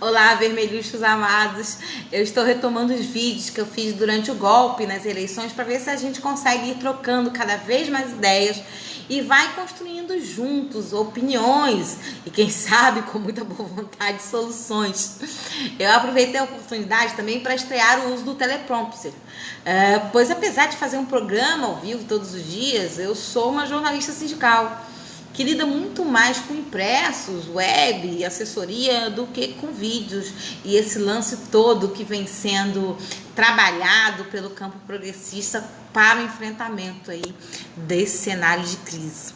Olá, vermelhuchos amados. Eu estou retomando os vídeos que eu fiz durante o golpe nas eleições para ver se a gente consegue ir trocando cada vez mais ideias e vai construindo juntos opiniões e, quem sabe, com muita boa vontade, soluções. Eu aproveitei a oportunidade também para estrear o uso do teleprompter, pois apesar de fazer um programa ao vivo todos os dias, eu sou uma jornalista sindical que lida muito mais com impressos, web e assessoria do que com vídeos. E esse lance todo que vem sendo trabalhado pelo campo progressista para o enfrentamento aí desse cenário de crise.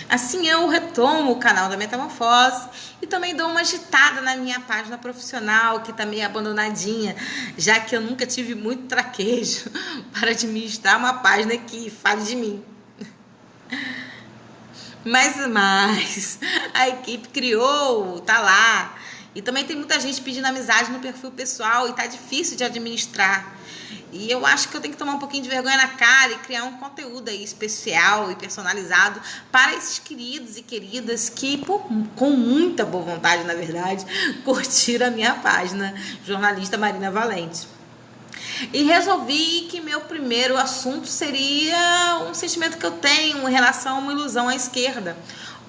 Assim eu retomo o canal da Metamorfose e também dou uma agitada na minha página profissional, que está meio abandonadinha, já que eu nunca tive muito traquejo para administrar uma página que fale de mim. Mas a equipe criou, tá lá. E também tem muita gente pedindo amizade no perfil pessoal e tá difícil de administrar. E eu acho que eu tenho que tomar um pouquinho de vergonha na cara e criar um conteúdo aí especial e personalizado para esses queridos e queridas que, com muita boa vontade, na verdade, curtiram a minha página, jornalista Marina Valente. E resolvi que meu primeiro assunto seria um sentimento que eu tenho em relação a uma ilusão à esquerda,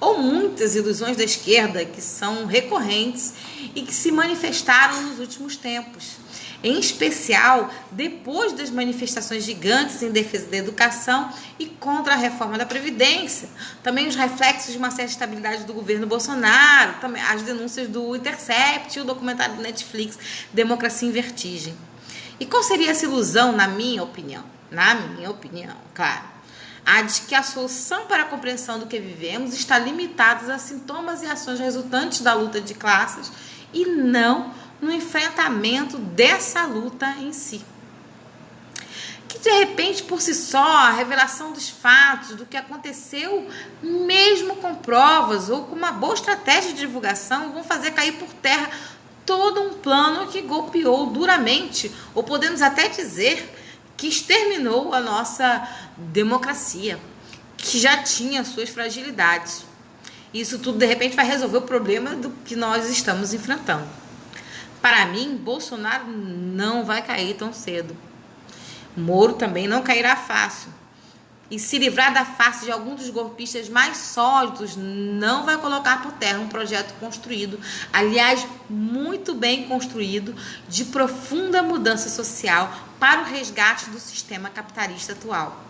ou muitas ilusões da esquerda que são recorrentes e que se manifestaram nos últimos tempos. Em especial, depois das manifestações gigantes em defesa da educação e contra a reforma da Previdência. Também os reflexos de uma certa estabilidade do governo Bolsonaro, também as denúncias do Intercept e o documentário do Netflix, Democracia em Vertigem. E qual seria essa ilusão, na minha opinião? Na minha opinião, claro. A de que a solução para a compreensão do que vivemos está limitada a sintomas e ações resultantes da luta de classes e não no enfrentamento dessa luta em si. Que de repente, por si só, a revelação dos fatos, do que aconteceu, mesmo com provas ou com uma boa estratégia de divulgação, vão fazer cair por terra todo um plano que golpeou duramente, ou podemos até dizer que exterminou a nossa democracia, que já tinha suas fragilidades. Isso tudo, de repente, vai resolver o problema do que nós estamos enfrentando. Para mim, Bolsonaro não vai cair tão cedo. Moro também não cairá fácil. E se livrar da face de algum dos golpistas mais sólidos não vai colocar por terra um projeto construído, aliás, muito bem construído, de profunda mudança social para o resgate do sistema capitalista atual.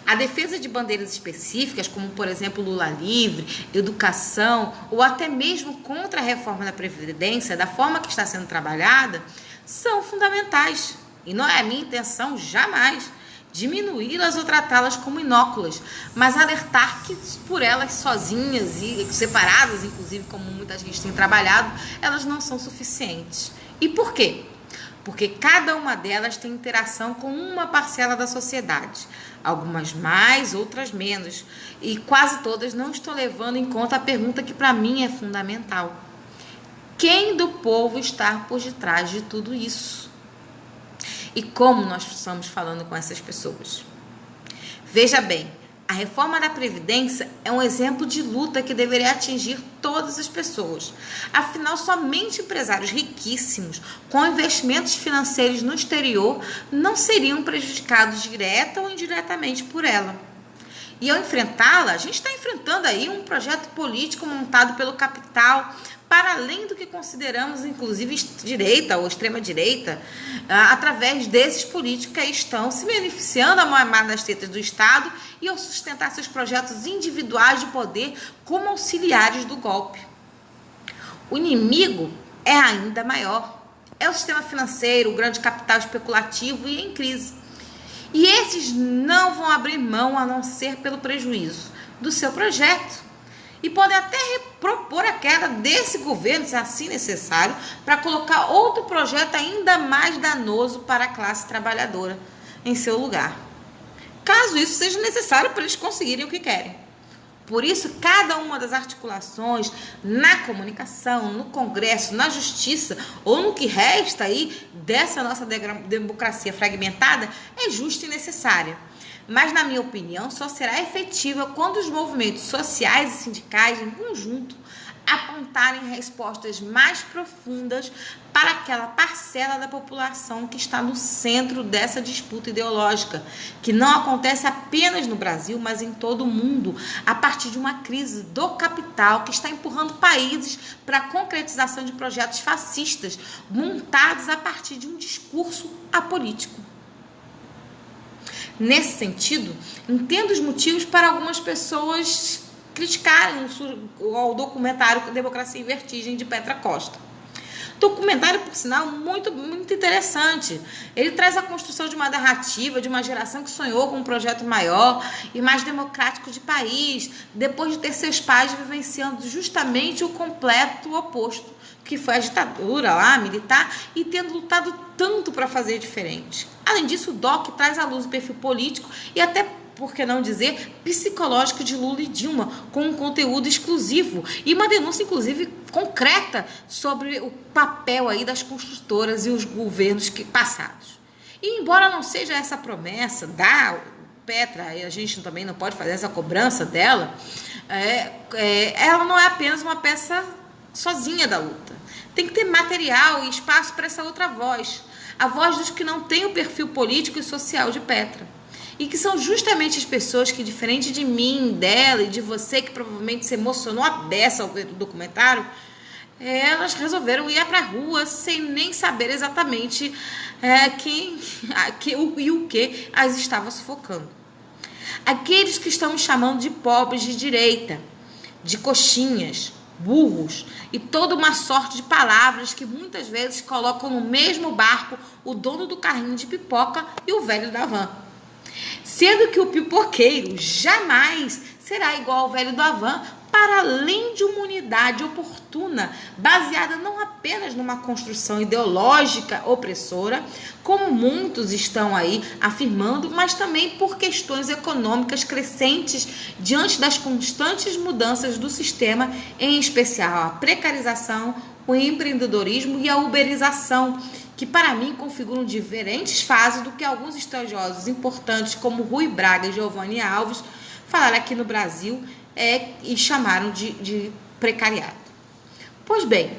A defesa de bandeiras específicas, como, por exemplo, Lula livre, educação, ou até mesmo contra a reforma da Previdência, da forma que está sendo trabalhada, são fundamentais. E não é a minha intenção, jamais, diminuí-las ou tratá-las como inóculas, mas alertar que por elas sozinhas e separadas, inclusive como muita gente tem trabalhado, elas não são suficientes. E por quê? Porque cada uma delas tem interação com uma parcela da sociedade, algumas mais, outras menos, e quase todas não estão levando em conta a pergunta que para mim é fundamental: quem do povo está por detrás de tudo isso? E como nós estamos falando com essas pessoas? Veja bem, a reforma da Previdência é um exemplo de luta que deveria atingir todas as pessoas. Afinal, somente empresários riquíssimos, com investimentos financeiros no exterior, não seriam prejudicados direta ou indiretamente por ela. E ao enfrentá-la, a gente está enfrentando aí um projeto político montado pelo capital, para além do que consideramos, inclusive, direita ou extrema-direita, através desses políticos que estão se beneficiando a mamar das tetas do Estado e ao sustentar seus projetos individuais de poder como auxiliares do golpe. O inimigo é ainda maior. É o sistema financeiro, o grande capital especulativo e em crise. E esses não vão abrir mão a não ser pelo prejuízo do seu projeto. E podem até propor a queda desse governo, se assim necessário, para colocar outro projeto ainda mais danoso para a classe trabalhadora em seu lugar. Caso isso seja necessário para eles conseguirem o que querem. Por isso, cada uma das articulações na comunicação, no Congresso, na Justiça ou no que resta aí dessa nossa democracia fragmentada é justa e necessária. Mas, na minha opinião, só será efetiva quando os movimentos sociais e sindicais, em conjunto, apontarem respostas mais profundas para aquela parcela da população que está no centro dessa disputa ideológica, que não acontece apenas no Brasil, mas em todo o mundo, a partir de uma crise do capital que está empurrando países para a concretização de projetos fascistas montados a partir de um discurso apolítico. Nesse sentido, entendo os motivos para algumas pessoas criticarem o documentário Democracia em Vertigem, de Petra Costa. Documentário, por sinal, muito interessante. Ele traz a construção de uma narrativa de uma geração que sonhou com um projeto maior e mais democrático de país, depois de ter seus pais vivenciando justamente o completo oposto, que foi a ditadura lá, militar, e tendo lutado tanto para fazer diferente. Além disso, o doc traz à luz o perfil político e até, por que não dizer, psicológico de Lula e Dilma, com um conteúdo exclusivo e uma denúncia, inclusive, concreta sobre o papel aí das construtoras e os governos passados. E embora não seja essa promessa da Petra, e a gente também não pode fazer essa cobrança dela, ela não é apenas uma peça sozinha da luta. Tem que ter material e espaço para essa outra voz, a voz dos que não têm o perfil político e social de Petra. E que são justamente as pessoas que, diferente de mim, dela e de você, que provavelmente se emocionou a beça ao ver o documentário, elas resolveram ir para a rua sem nem saber exatamente o que as estava sufocando. Aqueles que estão chamando de pobres de direita, de coxinhas, burros e toda uma sorte de palavras que muitas vezes colocam no mesmo barco o dono do carrinho de pipoca e o velho da van. Sendo que o pipoqueiro jamais será igual ao velho da van, para além de uma unidade oportuna, baseada não apenas numa construção ideológica opressora, como muitos estão aí afirmando, mas também por questões econômicas crescentes diante das constantes mudanças do sistema, em especial a precarização, o empreendedorismo e a uberização, que para mim configuram diferentes fases do que alguns estudiosos importantes como Rui Braga e Giovanni Alves falaram aqui no Brasil e chamaram de precariado. Pois bem,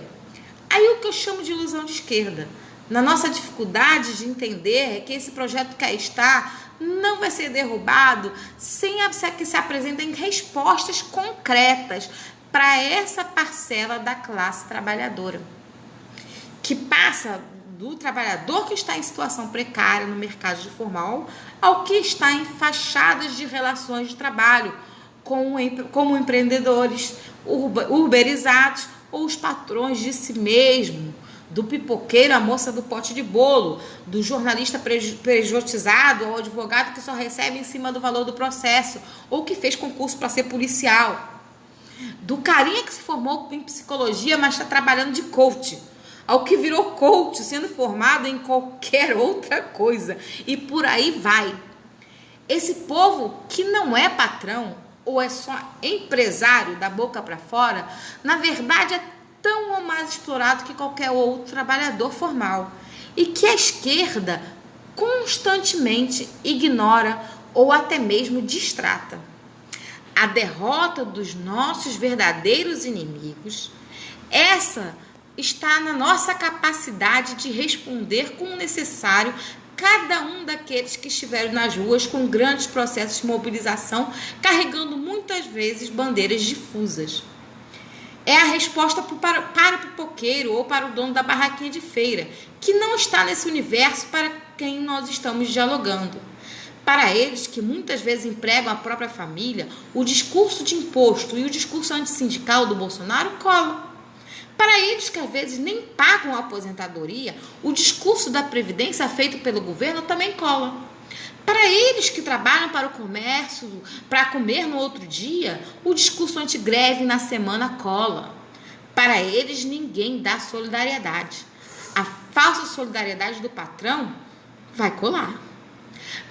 aí o que eu chamo de ilusão de esquerda, na nossa dificuldade de entender que esse projeto que aí está não vai ser derrubado sem que se apresentem respostas concretas para essa parcela da classe trabalhadora, que passa do trabalhador que está em situação precária no mercado formal ao que está em fachadas de relações de trabalho, como empreendedores uberizados ou os patrões de si mesmo, do pipoqueiro à moça do pote de bolo, do jornalista pejotizado ao advogado que só recebe em cima do valor do processo ou que fez concurso para ser policial, do carinha que se formou em psicologia, mas está trabalhando de coach, ao que virou coach, sendo formado em qualquer outra coisa. E por aí vai. Esse povo que não é patrão, ou é só empresário da boca para fora, na verdade é tão ou mais explorado que qualquer outro trabalhador formal. E que a esquerda constantemente ignora ou até mesmo distrata. A derrota dos nossos verdadeiros inimigos, essa está na nossa capacidade de responder com o necessário cada um daqueles que estiveram nas ruas com grandes processos de mobilização, carregando muitas vezes bandeiras difusas. É a resposta para o pipoqueiro ou para o dono da barraquinha de feira, que não está nesse universo para quem nós estamos dialogando. Para eles, que muitas vezes empregam a própria família, o discurso de imposto e o discurso antissindical do Bolsonaro colam. Para eles que às vezes nem pagam a aposentadoria, o discurso da Previdência feito pelo governo também cola. Para eles que trabalham para o comércio, para comer no outro dia, o discurso antigreve na semana cola. Para eles ninguém dá solidariedade. A falsa solidariedade do patrão vai colar.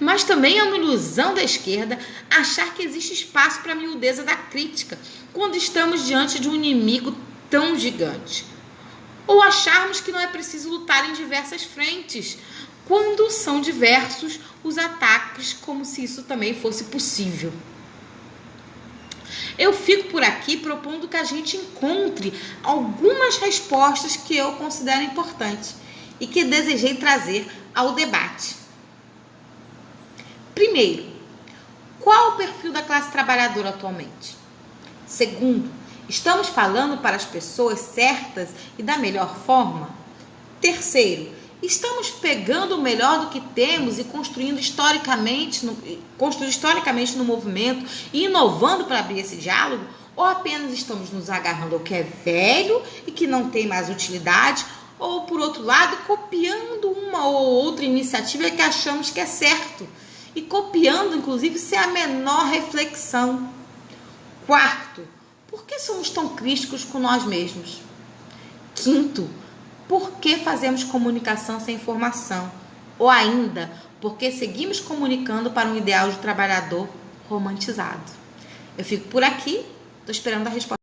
Mas também é uma ilusão da esquerda achar que existe espaço para a miudeza da crítica quando estamos diante de um inimigo tão gigante. Ou acharmos que não é preciso lutar em diversas frentes, quando são diversos os ataques, como se isso também fosse possível. Eu fico por aqui propondo que a gente encontre algumas respostas que eu considero importantes e que desejei trazer ao debate. Primeiro, qual o perfil da classe trabalhadora atualmente? Segundo, estamos falando para as pessoas certas e da melhor forma? Terceiro, estamos pegando o melhor do que temos e construindo historicamente no movimento e inovando para abrir esse diálogo? Ou apenas estamos nos agarrando ao que é velho e que não tem mais utilidade? Ou, por outro lado, copiando uma ou outra iniciativa que achamos que é certo? E copiando, inclusive, sem a menor reflexão. Quarto, por que somos tão críticos com nós mesmos? Quinto, por que fazemos comunicação sem informação? Ou ainda, por que seguimos comunicando para um ideal de trabalhador romantizado? Eu fico por aqui, estou esperando a resposta.